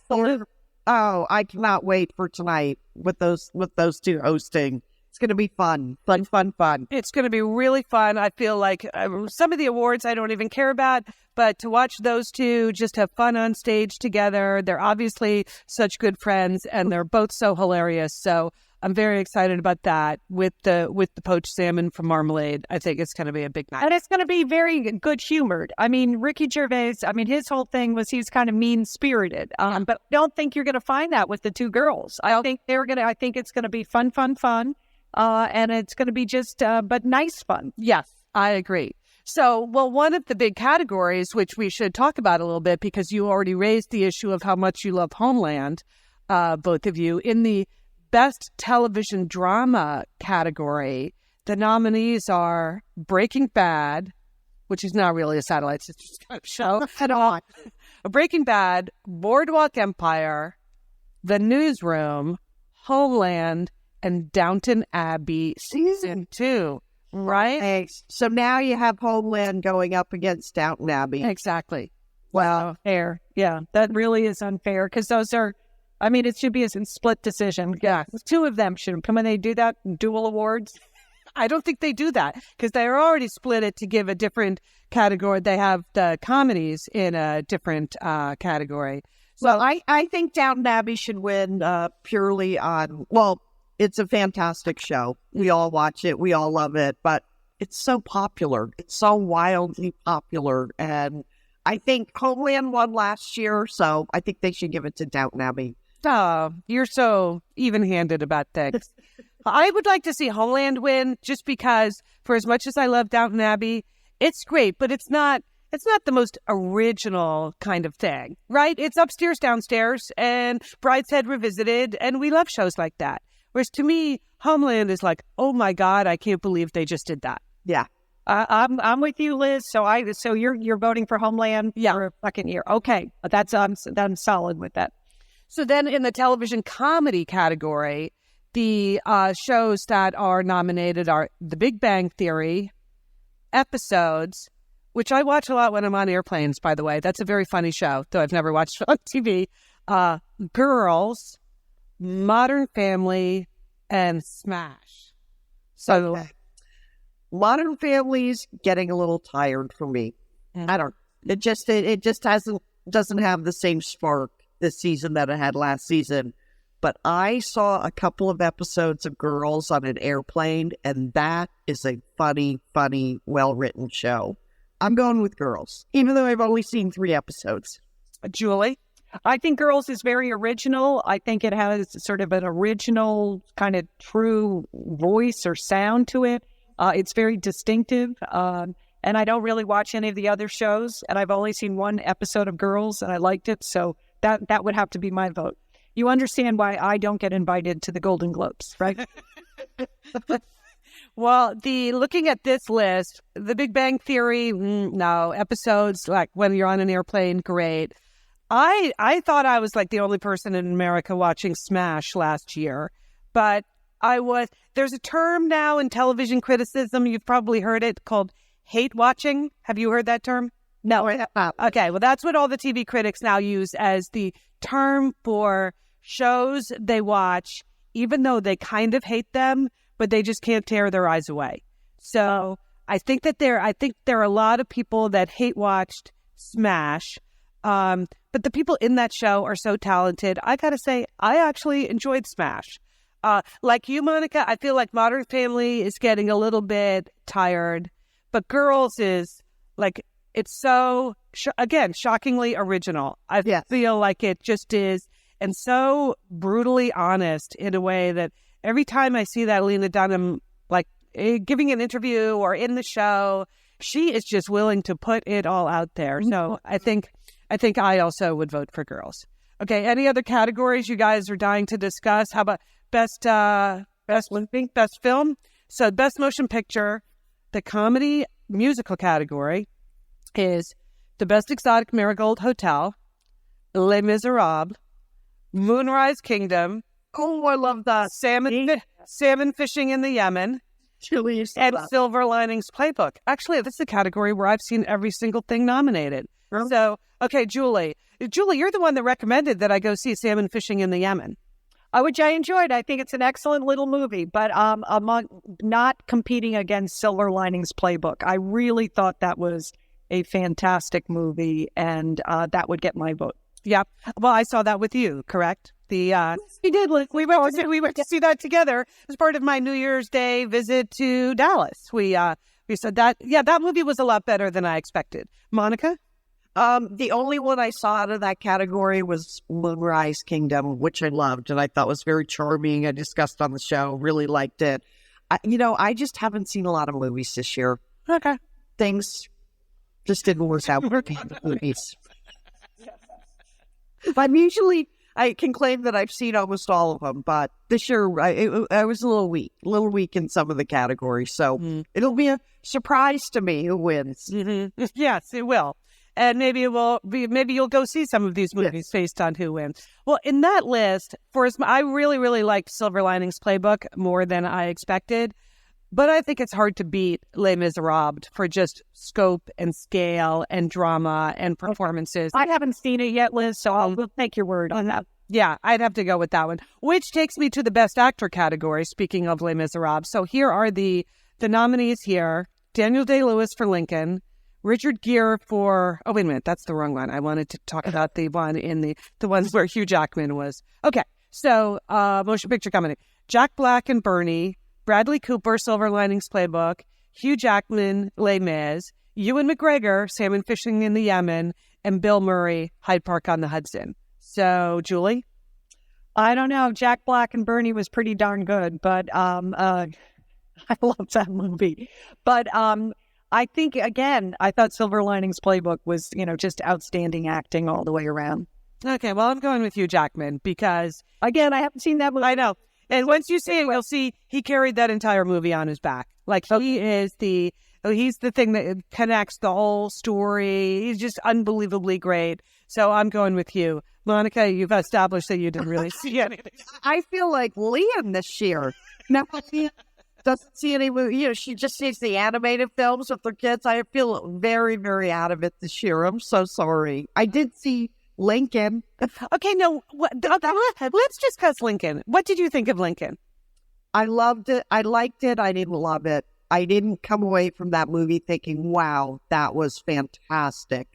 Oh, I cannot wait for tonight with those two hosting. It's going to be fun. Fun. It's going to be really fun. I feel like some of the awards I don't even care about, but to watch those two just have fun on stage together. They're obviously such good friends, and they're both so hilarious. So I'm very excited about that with the poached salmon from Marmalade. I think it's going to be a big night. And it's going to be very good humored. I mean, Ricky Gervais, his whole thing was he's kind of mean spirited. But I don't think you're going to find that with the two girls. I think it's going to be fun. And it's going to be just, but nice fun. Yes, I agree. So, well, one of the big categories, which we should talk about a little bit, because you already raised the issue of how much you love Homeland, both of you, in the Best Television Drama category, the nominees are Breaking Bad, which is not really a Satellite Sisters kind of show at all. Breaking Bad, Boardwalk Empire, The Newsroom, Homeland, and Downton Abbey Season 2, right? Thanks. So now you have Homeland going up against Downton Abbey. Exactly. Wow. Fair. Yeah, that really is unfair because those are, it should be a split decision. Yeah. Two of them should come when they do that, dual awards. I don't think they do that because they're already split it to give a different category. They have the comedies in a different category. So I think Downton Abbey should win purely on, it's a fantastic show. We all watch it. We all love it. But it's so popular. It's so wildly popular. And I think Homeland won last year, so I think they should give it to Downton Abbey. Oh, you're so even-handed about things. I would like to see Homeland win just because, for as much as I love Downton Abbey, it's great, but it's not the most original kind of thing, right? It's upstairs, downstairs, and Brideshead Revisited, and we love shows like that. Whereas to me, Homeland is like, oh my God, I can't believe they just did that. Yeah. I'm with you, Liz. So you're voting for Homeland for a second year. Okay. That's I'm solid with that. So then in the television comedy category, the shows that are nominated are The Big Bang Theory, Episodes, which I watch a lot when I'm on airplanes, by the way. That's a very funny show, though I've never watched it on TV. Girls, Modern Family, and Smash. So Modern Family's getting a little tired for me. I don't. It just doesn't have the same spark this season that it had last season. But I saw a couple of episodes of Girls on an airplane, and that is a funny, well-written show. I'm going with Girls, even though I've only seen 3 episodes. Julie? I think Girls is very original. I think it has sort of an original kind of true voice or sound to it. It's very distinctive. And I don't really watch any of the other shows. And I've only seen 1 episode of Girls, and I liked it. So that would have to be my vote. You understand why I don't get invited to the Golden Globes, right? Well, looking at this list, The Big Bang Theory, no. Episodes, like when you're on an airplane, great. I thought I was like the only person in America watching Smash last year, but there's a term now in television criticism, you've probably heard it, called hate watching. Have you heard that term? No, I have not. Okay, well, that's what all the TV critics now use as the term for shows they watch, even though they kind of hate them, but they just can't tear their eyes away. So I think there are a lot of people that hate watched Smash, but the people in that show are so talented. I gotta say, I actually enjoyed Smash. Like you, Monica, I feel like Modern Family is getting a little bit tired, but Girls is like, it's so, again, shockingly original. I feel like it just is, and so brutally honest in a way that every time I see that Lena Dunham, like giving an interview or in the show, she is just willing to put it all out there. So I think I also would vote for Girls. Okay, any other categories you guys are dying to discuss? How about best film? So best motion picture, the comedy musical category is The Best Exotic Marigold Hotel, Les Miserables, Moonrise Kingdom. Oh, I love that. Salmon Fishing in the Yemen, and Silver Linings Playbook. Actually, this is a category where I've seen every single thing nominated. Really? So, okay, Julie, you're the one that recommended that I go see Salmon Fishing in the Yemen. Which I enjoyed. I think it's an excellent little movie, but among not competing against Silver Linings Playbook. I really thought that was a fantastic movie, and that would get my vote. Yeah. Well, I saw that with you, correct? We did. We went to see that together as part of my New Year's Day visit to Dallas. We said that. Yeah, that movie was a lot better than I expected. Monica? The only one I saw out of that category was Moonrise Kingdom, which I loved and I thought was very charming. I discussed on the show, really liked it. I just haven't seen a lot of movies this year. Okay. Things just didn't work out with the movies. But usually I can claim that I've seen almost all of them, but this year I was a little weak in some of the categories. So it'll be a surprise to me who wins. Mm-hmm. Yes, it will. And maybe you'll go see some of these movies based on who wins. Well, in that list, I really, really liked Silver Linings Playbook more than I expected. But I think it's hard to beat Les Miserables for just scope and scale and drama and performances. I haven't seen it yet, Liz, so I'll take your word on that. Yeah, I'd have to go with that one. Which takes me to the Best Actor category, speaking of Les Miserables. So here are the nominees here. Daniel Day-Lewis for Lincoln. Richard Gere for... Oh, wait a minute. That's the wrong one. I wanted to talk about the one in the ones where Hugh Jackman was. Okay, so motion picture comedy. Jack Black and Bernie. Bradley Cooper, Silver Linings Playbook, Hugh Jackman, Les Mis, Ewan McGregor, Salmon Fishing in the Yemen, and Bill Murray, Hyde Park on the Hudson. So, Julie? I don't know. Jack Black and Bernie was pretty darn good, but I love that movie. But I think, again, I thought Silver Linings Playbook was, just outstanding acting all the way around. Okay, well, I'm going with Hugh Jackman because... Again, I haven't seen that movie. I know. And once you see it, you'll see he carried that entire movie on his back. Like, he's the thing that connects the whole story. He's just unbelievably great. So I'm going with you. Monica, you've established that you didn't really see anything. I feel like Liam this year. Now, she doesn't see any movie. She just sees the animated films with her kids. I feel very, very out of it this year. I'm so sorry. I did see Lincoln. Okay, no, let's discuss Lincoln. What did you think of Lincoln? I loved it. I liked it. I didn't love it. I didn't come away from that movie thinking, wow, that was fantastic.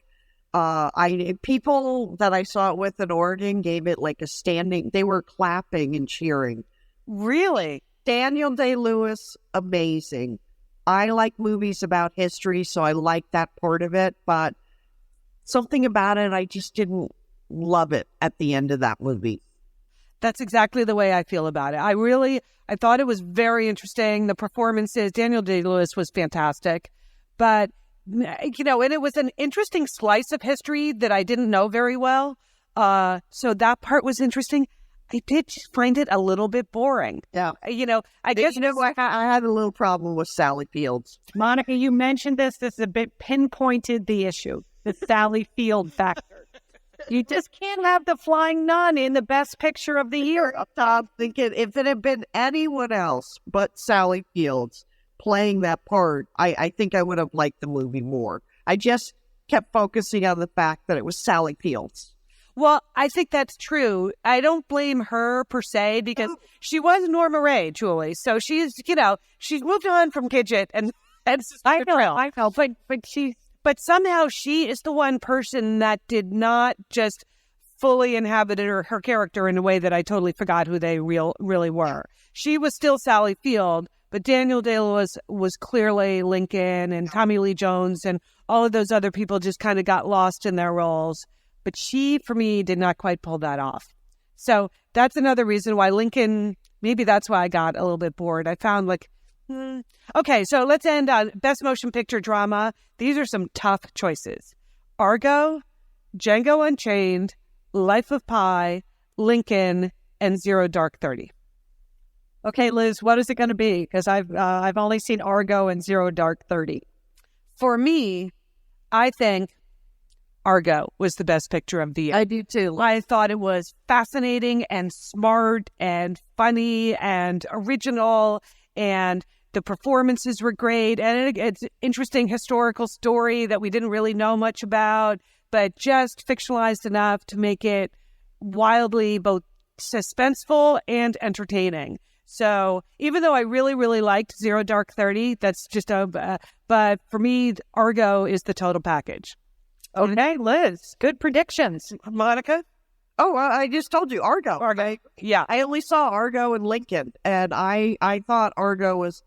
People that I saw it with in Oregon gave it like a standing, they were clapping and cheering. Really? Daniel Day-Lewis, amazing. I like movies about history, so I like that part of it, but something about it, I just didn't love it at the end of that movie. That's exactly the way I feel about it. I thought it was very interesting. The performances, Daniel Day-Lewis was fantastic. But, and it was an interesting slice of history that I didn't know very well. So that part was interesting. I did find it a little bit boring. Yeah. I guess... I had a little problem with Sally Fields. Monica, you mentioned this. This is a bit pinpointed the issue. The Sally Field factor. You just can't have the Flying Nun in the best picture of the year. I'm thinking if it had been anyone else but Sally Fields playing that part, I think I would have liked the movie more. I just kept focusing on the fact that it was Sally Fields. Well, I think that's true. I don't blame her per se because she was Norma Ray, Julie. So she's moved on from Gidget and I know, but somehow she is the one person that did not just fully inhabit her character in a way that I totally forgot who they really were. She was still Sally Field, but Daniel Day-Lewis was clearly Lincoln, and Tommy Lee Jones and all of those other people just kind of got lost in their roles. But she, for me, did not quite pull that off. So that's another reason why Lincoln, maybe that's why I got a little bit bored. I found okay, so let's end on Best Motion Picture Drama. These are some tough choices. Argo, Django Unchained, Life of Pi, Lincoln, and Zero Dark 30. Okay, Liz, what is it going to be? Because I've only seen Argo and Zero Dark 30. For me, I think Argo was the best picture of the year. I do too. I thought it was fascinating and smart and funny and original, and the performances were great, and it's an interesting historical story that we didn't really know much about, but just fictionalized enough to make it wildly both suspenseful and entertaining. So even though I really, really liked Zero Dark 30, that's just but for me, Argo is the total package. Okay, Liz, good predictions. Monica? Oh, I just told you Argo. Yeah. I only saw Argo and Lincoln, and I thought Argo was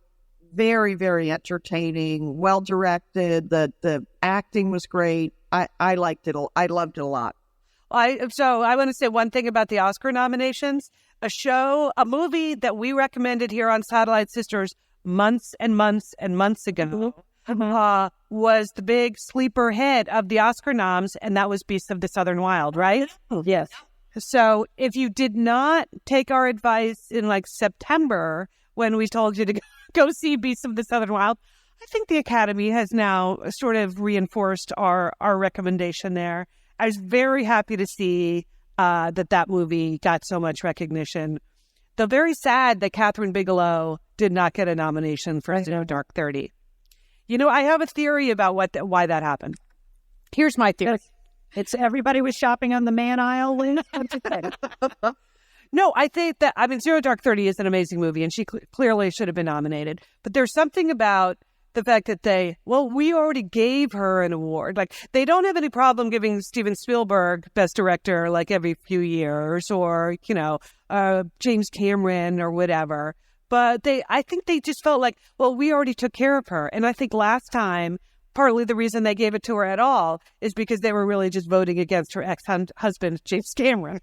very, very entertaining, well directed. The acting was great. I liked it. I loved it a lot. So I want to say one thing about the Oscar nominations. A movie that we recommended here on Satellite Sisters months and months and months ago was the big sleeper hit of the Oscar noms, and that was Beasts of the Southern Wild, right? Yes. So if you did not take our advice in like September when we told you to go see Beasts of the Southern Wild, I think the Academy has now sort of reinforced our recommendation there. I was very happy to see that movie got so much recognition. Though very sad that Catherine Bigelow did not get a nomination for Zero Dark 30. You know, I have a theory about why that happened. Here's my theory. It's everybody was shopping on the man aisle, Liz. No, I think that, Zero Dark 30 is an amazing movie, and she clearly should have been nominated. But there's something about the fact that we already gave her an award. Like, they don't have any problem giving Steven Spielberg Best Director, like, every few years, or, James Cameron or whatever. But I think they just felt like, well, we already took care of her. And I think last time, partly the reason they gave it to her at all is because they were really just voting against her ex-husband, James Cameron.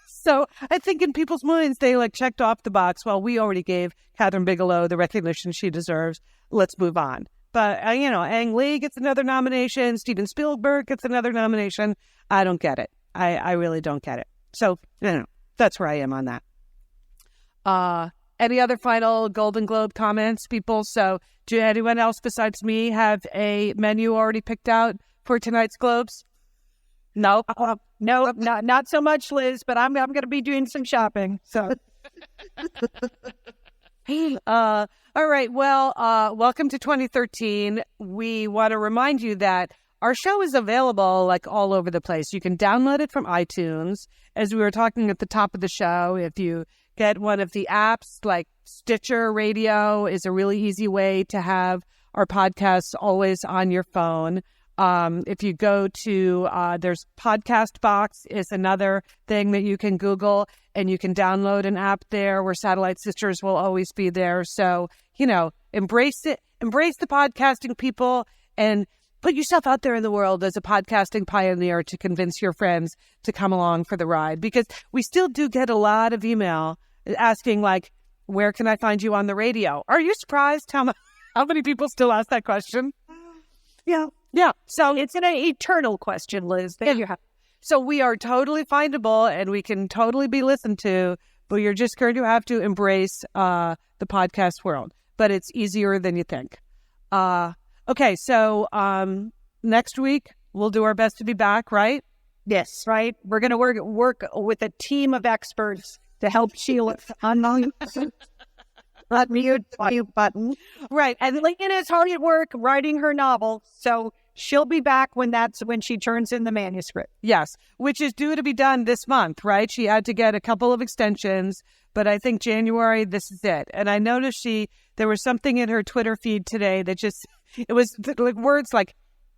So I think in people's minds, they checked off the box. Well, we already gave Catherine Bigelow the recognition she deserves. Let's move on. But, Ang Lee gets another nomination. Steven Spielberg gets another nomination. I don't get it. I really don't get it. So, that's where I am on that. Any other final Golden Globe comments, people? So, do anyone else besides me have a menu already picked out for tonight's Globes? No? No, not so much, Liz, but I'm going to be doing some shopping. So, all right. Well, welcome to 2013. We want to remind you that our show is available all over the place. You can download it from iTunes. As we were talking at the top of the show, if you get one of the apps like Stitcher Radio is a really easy way to have our podcasts always on your phone. If you go to, there's Podcast Box is another thing that you can Google, and you can download an app there where Satellite Sisters will always be there. So, embrace it, embrace the podcasting, people, and put yourself out there in the world as a podcasting pioneer to convince your friends to come along for the ride, because we still do get a lot of email asking where can I find you on the radio? Are you surprised how many people still ask that question? Yeah. So it's an eternal question, Liz. There you have. So we are totally findable, and we can totally be listened to, but you're just going to have to embrace the podcast world. But it's easier than you think. Okay, so next week we'll do our best to be back, right? Yes, right. We're going to work with a team of experts to help Sheila unmute button. Right. And Lincoln is hard at work writing her novel, so she'll be back when she turns in the manuscript. Yes, which is due to be done this month, right? She had to get a couple of extensions, but I think January, this is it. And I noticed there was something in her Twitter feed today that it was words like,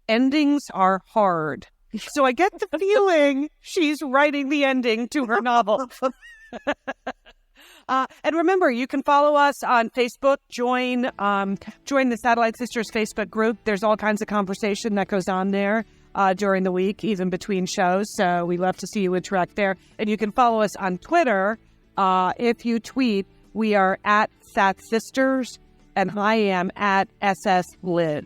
endings are hard. So I get the feeling she's writing the ending to her novel. And remember, you can follow us on Facebook. Join the Satellite Sisters Facebook group. There's all kinds of conversation that goes on there during the week, even between shows. So we love to see you interact there. And you can follow us on Twitter. If you tweet, we are at Sat Sisters, and I am at SS Liz.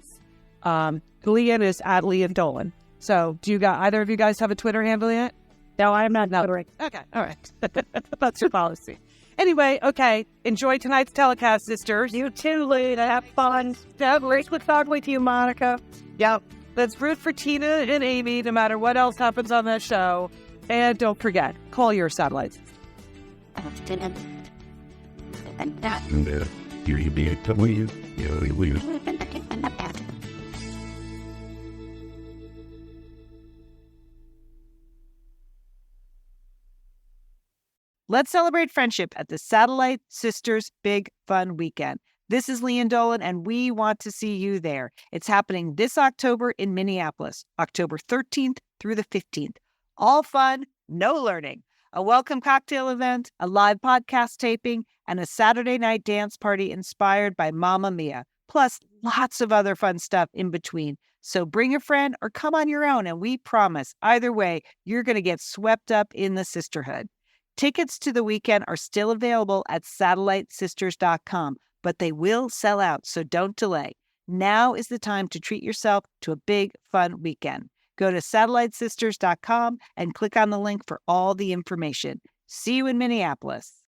Leanne is at Leanne Dolan. So either of you guys have a Twitter handle yet? No, I'm not Twittering. Okay, all right. That's your policy. Anyway, okay. Enjoy tonight's telecast, sisters. You too, Lita. Have fun. Great to talk with you, Monica. Yep. Let's root for Tina and Amy, no matter what else happens on that show. And don't forget, call your satellites. Let's celebrate friendship at the Satellite Sisters Big Fun Weekend. This is Leanne Dolan, and we want to see you there. It's happening this October in Minneapolis, October 13th through the 15th. All fun, no learning. A welcome cocktail event, a live podcast taping, and a Saturday night dance party inspired by Mamma Mia. Plus, lots of other fun stuff in between. So bring a friend or come on your own, and we promise, either way, you're going to get swept up in the sisterhood. Tickets to the weekend are still available at satellitesisters.com, but they will sell out, so don't delay. Now is the time to treat yourself to a big, fun weekend. Go to satellitesisters.com and click on the link for all the information. See you in Minneapolis.